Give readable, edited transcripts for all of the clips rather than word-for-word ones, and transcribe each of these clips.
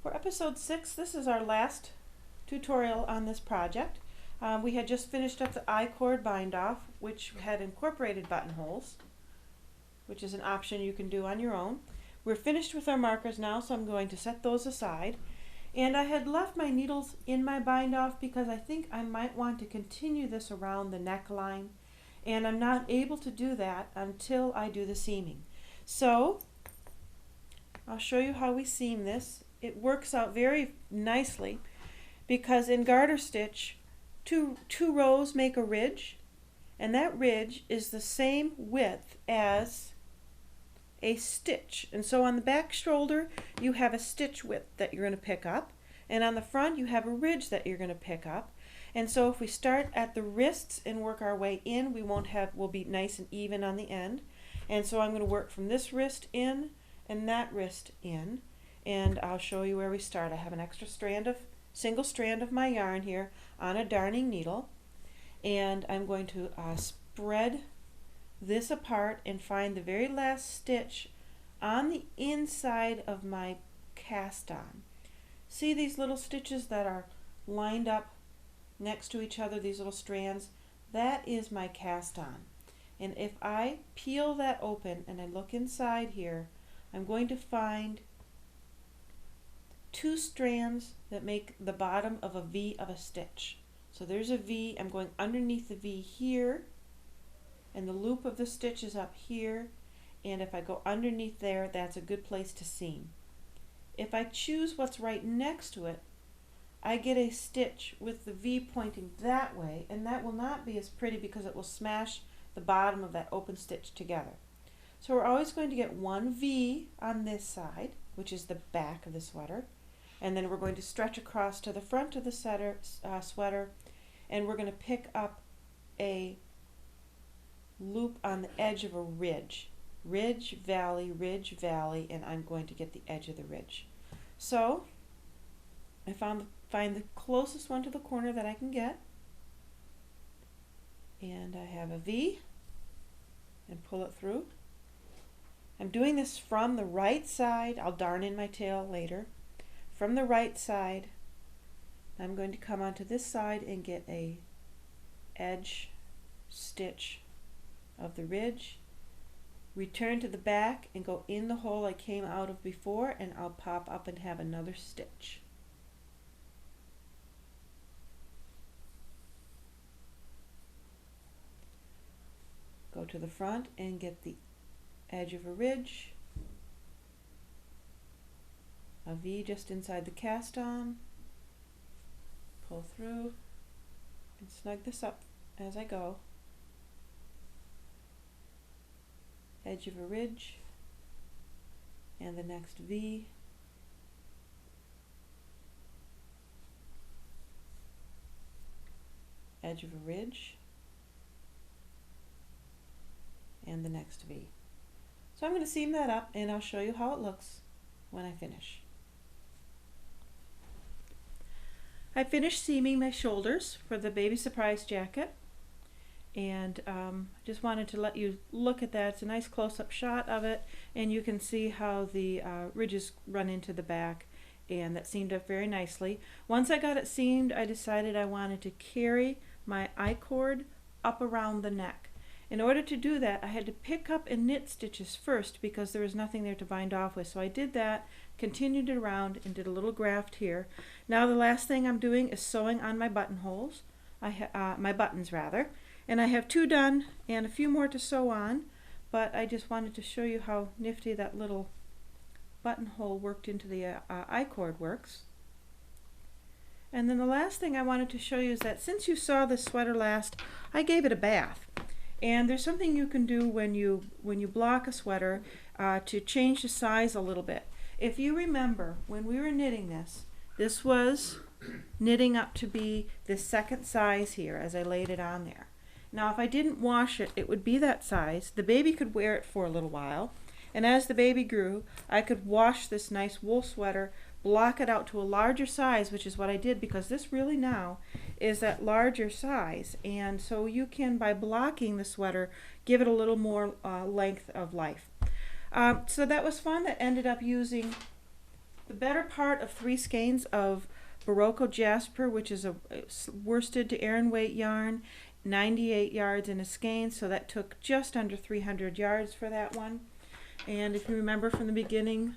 For episode 6, this is our last tutorial on this project. We had just finished up the I-cord bind off, which had incorporated buttonholes, which is an option you can do on your own. We're finished with our markers now, so I'm going to set those aside. And I had left my needles in my bind off because I think I might want to continue this around the neckline, and I'm not able to do that until I do the seaming. So I'll show you how we seam this. It works out very nicely because in garter stitch, two rows make a ridge, and that ridge is the same width as a stitch. And so on the back shoulder you have a stitch width that you're going to pick up, and on the front you have a ridge that you're going to pick up. And so if we start at the wrists and work our way in, we'll be nice and even on the end. And so I'm going to work from this wrist in and that wrist in, and I'll show you where we start. I have an extra single strand of my yarn here on a darning needle, and I'm going to spread this apart and find the very last stitch on the inside of my cast on. See these little stitches that are lined up next to each other, these little strands? That is my cast on. And if I peel that open and I look inside here, I'm going to find two strands that make the bottom of a V of a stitch. So there's a V. I'm going underneath the V here, and the loop of the stitch is up here, and if I go underneath there, that's a good place to seam. If I choose what's right next to it, I get a stitch with the V pointing that way, and that will not be as pretty because it will smash the bottom of that open stitch together. So we're always going to get one V on this side, which is the back of the sweater, and then we're going to stretch across to the front of the sweater, and we're going to pick up a loop on the edge of a ridge. Ridge, valley, and I'm going to get the edge of the ridge. So I find the closest one to the corner that I can get, and I have a V and pull it through. I'm doing this from the right side. I'll darn in my tail later. From the right side, I'm going to come onto this side and get a edge stitch of the ridge, return to the back and go in the hole I came out of before, and I'll pop up and have another stitch. Go to the front and get the edge of a ridge, a V just inside the cast on, pull through and snug this up as I go, edge of a ridge and the next V, edge of a ridge and the next V. So I'm going to seam that up and I'll show you how it looks when I finish. I finished seaming my shoulders for the baby surprise jacket, and just wanted to let you look at that. It's a nice close-up shot of it, and you can see how the ridges run into the back, and that seamed up very nicely. Once I got it seamed, I decided I wanted to carry my I-cord up around the neck. In order to do that, I had to pick up and knit stitches first because there was nothing there to bind off with. So I did that, continued it around, and did a little graft here. Now the last thing I'm doing is sewing on my buttonholes, my buttons rather, and I have 2 done and a few more to sew on, but I just wanted to show you how nifty that little buttonhole worked into the I-cord works. And then the last thing I wanted to show you is that since you saw this sweater last, I gave it a bath. And there's something you can do when you block a sweater to change the size a little bit. If you remember, when we were knitting this was knitting up to be the second size here as I laid it on there. Now if I didn't wash it, it would be that size. The baby could wear it for a little while, and as the baby grew, I could wash this nice wool sweater, block it out to a larger size, which is what I did because this really now is that larger size, and so you can, by blocking the sweater, give it a little more length of life. So that was fun. That ended up using the better part of 3 skeins of Barocco Jasper, which is a worsted to Aran weight yarn, 98 yards in a skein, so that took just under 300 yards for that one. And if you remember from the beginning,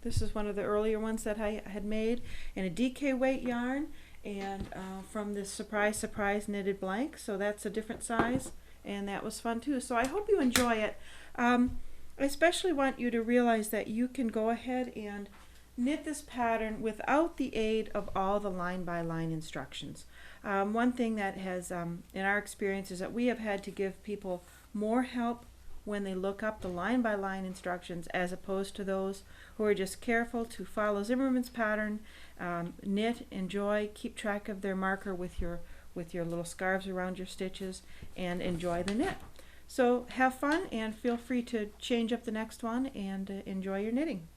this is one of the earlier ones that I had made, and a DK weight yarn, and from this Surprise knitted blank, so that's a different size, and that was fun too. So I hope you enjoy it. I especially want you to realize that you can go ahead and knit this pattern without the aid of all the line by line instructions. One thing that has, in our experience, is that we have had to give people more help when they look up the line by line instructions, as opposed to those who are just careful to follow Zimmerman's pattern, knit, enjoy, keep track of their marker with your little scarves around your stitches, and enjoy the knit. So have fun and feel free to change up the next one and enjoy your knitting.